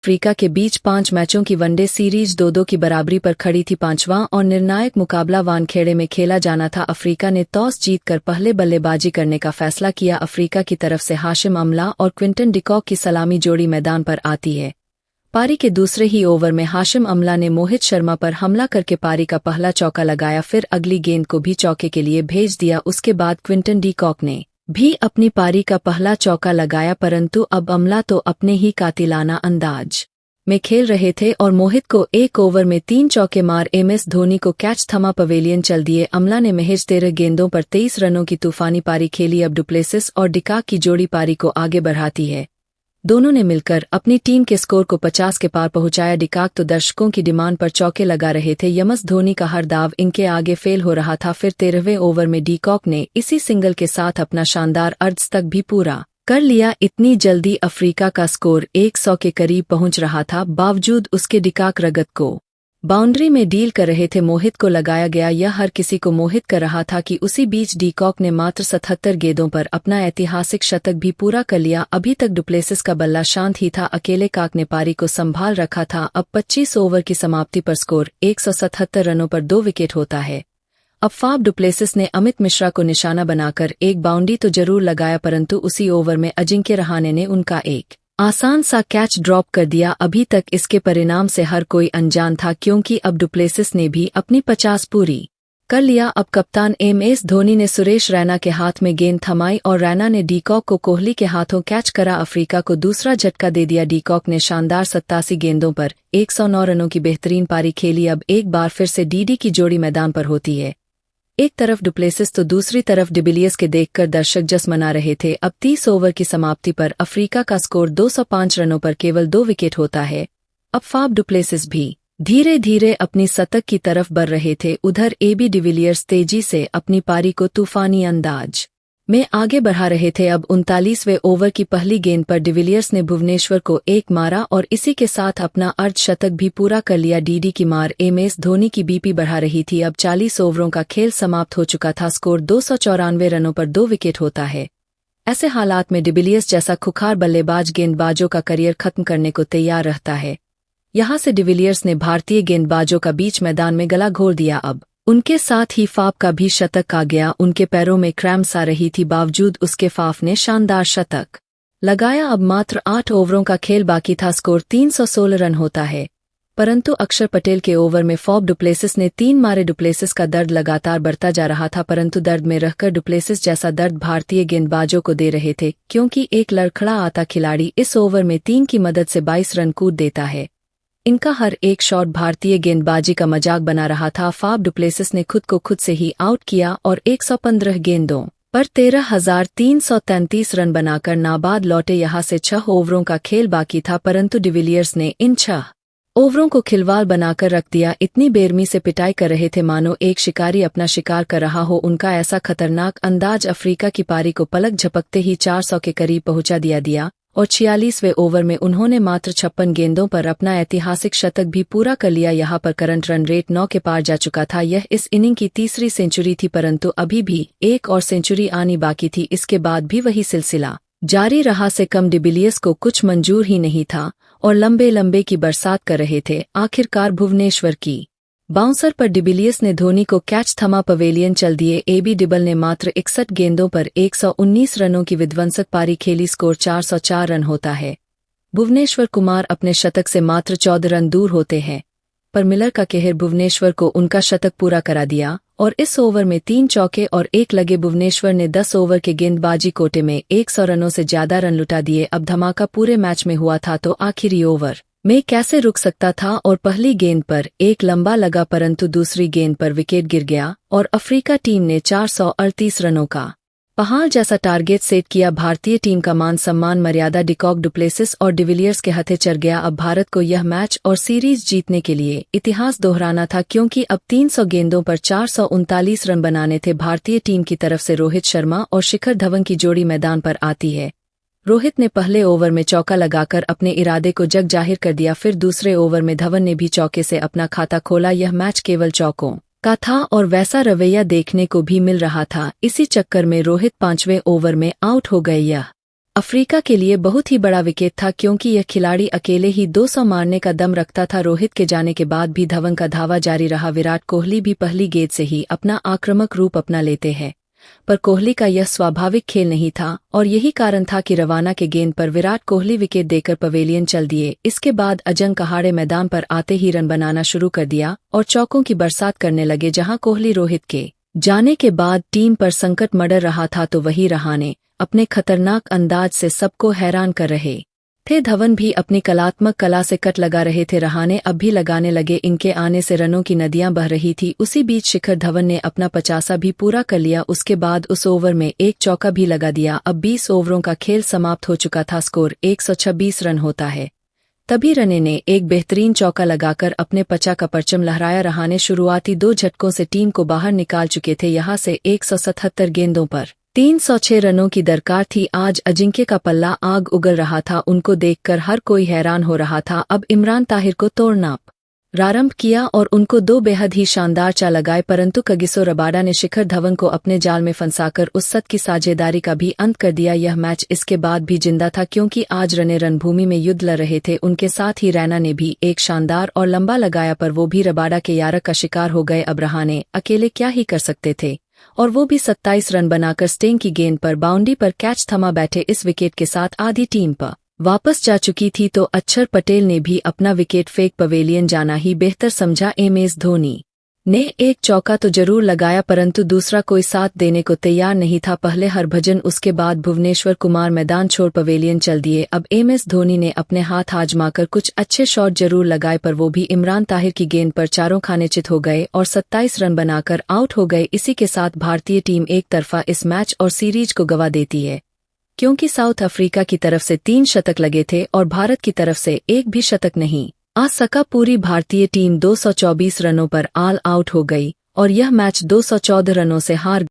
Africa के बीच 5 मैचों की वनडे सीरीज 2-2 की बराबरी पर खड़ी थी। पांचवां और निर्णायक मुकाबला वानखेड़े में खेला जाना था। अफ्रीका ने टॉस जीतकर पहले बल्लेबाजी करने का फैसला किया। अफ्रीका की तरफ से हाशिम अमला और क्विंटन डिकॉक की सलामी जोड़ी मैदान पर आती है। पारी के दूसरे ही ओवर में हाशिम अमला ने मोहित शर्मा पर हमला करके पारी का पहला चौका लगाया, फिर अगली गेंद को भी चौके के लिए भेज दिया। उसके बाद क्विंटन डिकॉक ने भी अपनी पारी का पहला चौका लगाया, परंतु अब अमला तो अपने ही कातिलाना अंदाज में खेल रहे थे और मोहित को एक ओवर में 3 चौके मार MS धोनी को कैच थमा पवेलियन चल दिए। अमला ने महज 13 गेंदों पर 23 रनों की तूफानी पारी खेली। अब डुप्लेसिस और डिकॉक की जोड़ी पारी को आगे बढ़ाती है। दोनों ने मिलकर अपनी टीम के स्कोर को 50 के पार पहुंचाया। डिकॉक तो दर्शकों की डिमांड पर चौके लगा रहे थे। MS धोनी का हर दाव इनके आगे फेल हो रहा था। फिर 13वें ओवर में डिकॉक ने इसी सिंगल के साथ अपना शानदार अर्धशतक भी पूरा कर लिया। इतनी जल्दी अफ्रीका का स्कोर 100 के करीब पहुंच रहा था। बावजूद उसके डिकॉक रगत को बाउंड्री में डील कर रहे थे। मोहित को लगाया गया, यह हर किसी को मोहित कर रहा था कि उसी बीच डिकॉक ने मात्र 77 गेंदों पर अपना ऐतिहासिक शतक भी पूरा कर लिया। अभी तक डुप्लेसिस का बल्ला शांत ही था। अकेले काक ने पारी को संभाल रखा था। अब 25 ओवर की समाप्ति पर स्कोर 177 रनों पर 2 विकेट होता है। अब फाफ डुप्लेसिस ने अमित मिश्रा को निशाना बनाकर एक बाउंड्री तो जरूर लगाया, परंतु उसी ओवर में अजिंक्य रहाणे ने उनका एक आसान सा कैच ड्रॉप कर दिया। अभी तक इसके परिणाम से हर कोई अनजान था, क्योंकि अब डुप्लेसिस ने भी अपनी 50 पूरी कर लिया। अब कप्तान MS धोनी ने सुरेश रैना के हाथ में गेंद थमाई और रैना ने डिकॉक को कोहली के हाथों कैच करा। अफ्रीका को दूसरा झटका दे दिया। डिकॉक ने शानदार 87 गेंदों पर 109 रनों की बेहतरीन पारी खेली। अब एक बार फिर से DD की जोड़ी मैदान पर होती है। एक तरफ डुप्लेसिस तो दूसरी तरफ डिविलियर्स के देखकर दर्शक जश्न मना रहे थे। अब 30 ओवर की समाप्ति पर अफ्रीका का स्कोर 205 रनों पर केवल 2 विकेट होता है। अब फाफ डुप्लेसिस भी धीरे धीरे अपनी शतक की तरफ बढ़ रहे थे। उधर AB डिविलियर्स तेजी से अपनी पारी को तूफानी अंदाज में आगे बढ़ा रहे थे। अब 39वें ओवर की पहली गेंद पर डिविलियर्स ने भुवनेश्वर को एक मारा और इसी के साथ अपना अर्धशतक भी पूरा कर लिया। DD की मार MS धोनी की BP बढ़ा रही थी। अब 40 ओवरों का खेल समाप्त हो चुका था। स्कोर 294 रनों पर 2 विकेट होता है। ऐसे हालात में डिविलियर्स जैसा खुखार बल्लेबाज गेंदबाजों का करियर खत्म करने को तैयार रहता है। यहां से डिविलियर्स ने भारतीय गेंदबाजों का बीच मैदान में गला घोल दिया। अब उनके साथ ही फाफ का भी शतक आ गया। उनके पैरों में क्रैम्प्स आ रही थी, बावजूद उसके फाफ ने शानदार शतक लगाया। अब मात्र 8 ओवरों का खेल बाकी था। स्कोर 316 रन होता है, परंतु अक्षर पटेल के ओवर में फाफ डुप्लेसिस ने 3 मारे। डुप्लेसिस का दर्द लगातार बढ़ता जा रहा था, परंतु दर्द में रहकर डुप्लेसिस जैसा दर्द भारतीय गेंदबाजों को दे रहे थे, क्योंकि एक लड़खड़ा आता खिलाड़ी इस ओवर में 3 की मदद से 22 रन कूद देता है। इनका हर एक शॉट भारतीय गेंदबाजी का मजाक बना रहा था। फाफ डुप्लेसिस ने खुद को खुद से ही आउट किया और 115 गेंदों पर 13,333 रन बनाकर नाबाद लौटे। यहां से 6 ओवरों का खेल बाकी था, परंतु डिविलियर्स ने इन 6 ओवरों को खिलवाड़ बनाकर रख दिया। इतनी बेरमी से पिटाई कर रहे थे मानो एक शिकारी अपना शिकार कर रहा हो। उनका ऐसा खतरनाक अंदाज अफ्रीका की पारी को पलक झपकते ही 400 के करीब पहुंचा दिया और 46वें ओवर में उन्होंने मात्र 56 गेंदों पर अपना ऐतिहासिक शतक भी पूरा कर लिया। यहां पर करंट रन रेट 9 के पार जा चुका था। यह इस इनिंग की तीसरी सेंचुरी थी, परंतु अभी भी एक और सेंचुरी आनी बाकी थी। इसके बाद भी वही सिलसिला जारी रहा। से कम डिविलियर्स को कुछ मंजूर ही नहीं था और लंबे लंबे की बरसात कर रहे थे। आखिरकार भुवनेश्वर की बाउंसर पर डिविलियर्स ने धोनी को कैच थमा पवेलियन चल दिए। AB डिबल ने मात्र 61 गेंदों पर 119 रनों की विध्वंसक पारी खेली। स्कोर 404 रन होता है। भुवनेश्वर कुमार अपने शतक से मात्र 14 रन दूर होते हैं, पर मिलर का कहर भुवनेश्वर को उनका शतक पूरा करा दिया और इस ओवर में 3 चौके और 1 लगे। भुवनेश्वर ने 10 ओवर के गेंदबाजी कोटे में 100 रनों से ज्यादा रन लुटा दिए। अब धमाका पूरे मैच में हुआ था, तो आखिरी ओवर में कैसे रुक सकता था। और पहली गेंद पर एक लंबा लगा, परंतु दूसरी गेंद पर विकेट गिर गया और अफ्रीका टीम ने 438 रनों का पहाड़ जैसा टारगेट सेट किया। भारतीय टीम का मान सम्मान मर्यादा डिकॉक, डुप्लेसिस और डिविलियर्स के हथे चढ़ गया। अब भारत को यह मैच और सीरीज जीतने के लिए इतिहास दोहराना था, क्योंकि अब 300 गेंदों पर 439 रन बनाने थे। भारतीय टीम की तरफ से रोहित शर्मा और शिखर धवन की जोड़ी मैदान पर आती है। रोहित ने पहले ओवर में चौका लगाकर अपने इरादे को जग जाहिर कर दिया। फिर दूसरे ओवर में धवन ने भी चौके से अपना खाता खोला। यह मैच केवल चौकों का था और वैसा रवैया देखने को भी मिल रहा था। इसी चक्कर में रोहित 5वें ओवर में आउट हो गए। यह अफ्रीका के लिए बहुत ही बड़ा विकेट था क्योंकि यह खिलाड़ी अकेले ही 200 मारने का दम रखता था। रोहित के जाने के बाद भी धवन का धावा जारी रहा। विराट कोहली भी पहली गेंद से ही अपना आक्रामक रूप अपना लेते हैं, पर कोहली का यह स्वाभाविक खेल नहीं था और यही कारण था कि रवाना के गेंद पर विराट कोहली विकेट देकर पवेलियन चल दिए। इसके बाद अजंग कहाड़े मैदान पर आते ही रन बनाना शुरू कर दिया और चौकों की बरसात करने लगे। जहां कोहली रोहित के जाने के बाद टीम पर संकट मंडर रहा था तो वही रहाणे अपने खतरनाक अंदाज से सबको हैरान कर रहे थे। धवन भी अपनी कलात्मक कला से कट लगा रहे थे। रहाणे अब भी लगाने लगे। इनके आने से रनों की नदियां बह रही थी। उसी बीच शिखर धवन ने अपना 50 भी पूरा कर लिया। उसके बाद उस ओवर में एक चौका भी लगा दिया। अब 20 ओवरों का खेल समाप्त हो चुका था। स्कोर 126 रन होता है। तभी रने ने एक बेहतरीन चौका लगाकर अपने 50 का परचम लहराया। रहाणे शुरुआती 2 झटकों से टीम को बाहर निकाल चुके थे। यहां से 177 गेंदों पर 306 रनों की दरकार थी। आज अजिंक्य का पल्ला आग उगल रहा था। उनको देखकर हर कोई हैरान हो रहा था। अब इमरान ताहिर को तोड़ना प्रारंभ किया और उनको 2 बेहद ही शानदार चाल लगाए, परंतु कगिसो रबाडा ने शिखर धवन को अपने जाल में फंसाकर उस सद की साझेदारी का भी अंत कर दिया। यह मैच इसके बाद भी जिंदा था क्योंकि आज रने रणभूमि में युद्ध लड़ रहे थे। उनके साथ ही रैना ने भी एक शानदार और लंबा लगाया, पर वो भी रबाडा के यारक का शिकार हो गए। अब रहाणे अकेले क्या ही कर सकते थे और वो भी 27 रन बनाकर स्टेंग की गेंद पर बाउंड्री पर कैच थमा बैठे। इस विकेट के साथ आधी टीम पर वापस जा चुकी थी तो अक्षर पटेल ने भी अपना विकेट फेंक पवेलियन जाना ही बेहतर समझा। MS धोनी ने एक चौका तो जरूर लगाया परंतु दूसरा कोई साथ देने को तैयार नहीं था। पहले हरभजन, उसके बाद भुवनेश्वर कुमार मैदान छोड़ पवेलियन चल दिए। अब MS धोनी ने अपने हाथ आजमाकर कुछ अच्छे शॉट जरूर लगाए, पर वो भी इमरान ताहिर की गेंद पर चारों खाने चित हो गए और 27 रन बनाकर आउट हो गए। इसी के साथ भारतीय टीम एक तरफा इस मैच और सीरीज को गंवा देती है क्योंकि साउथ अफ्रीका की तरफ से 3 शतक लगे थे और भारत की तरफ से एक भी शतक नहीं आ सका। पूरी भारतीय टीम 224 रनों पर ऑल आउट हो गई और यह मैच 214 रनों से हार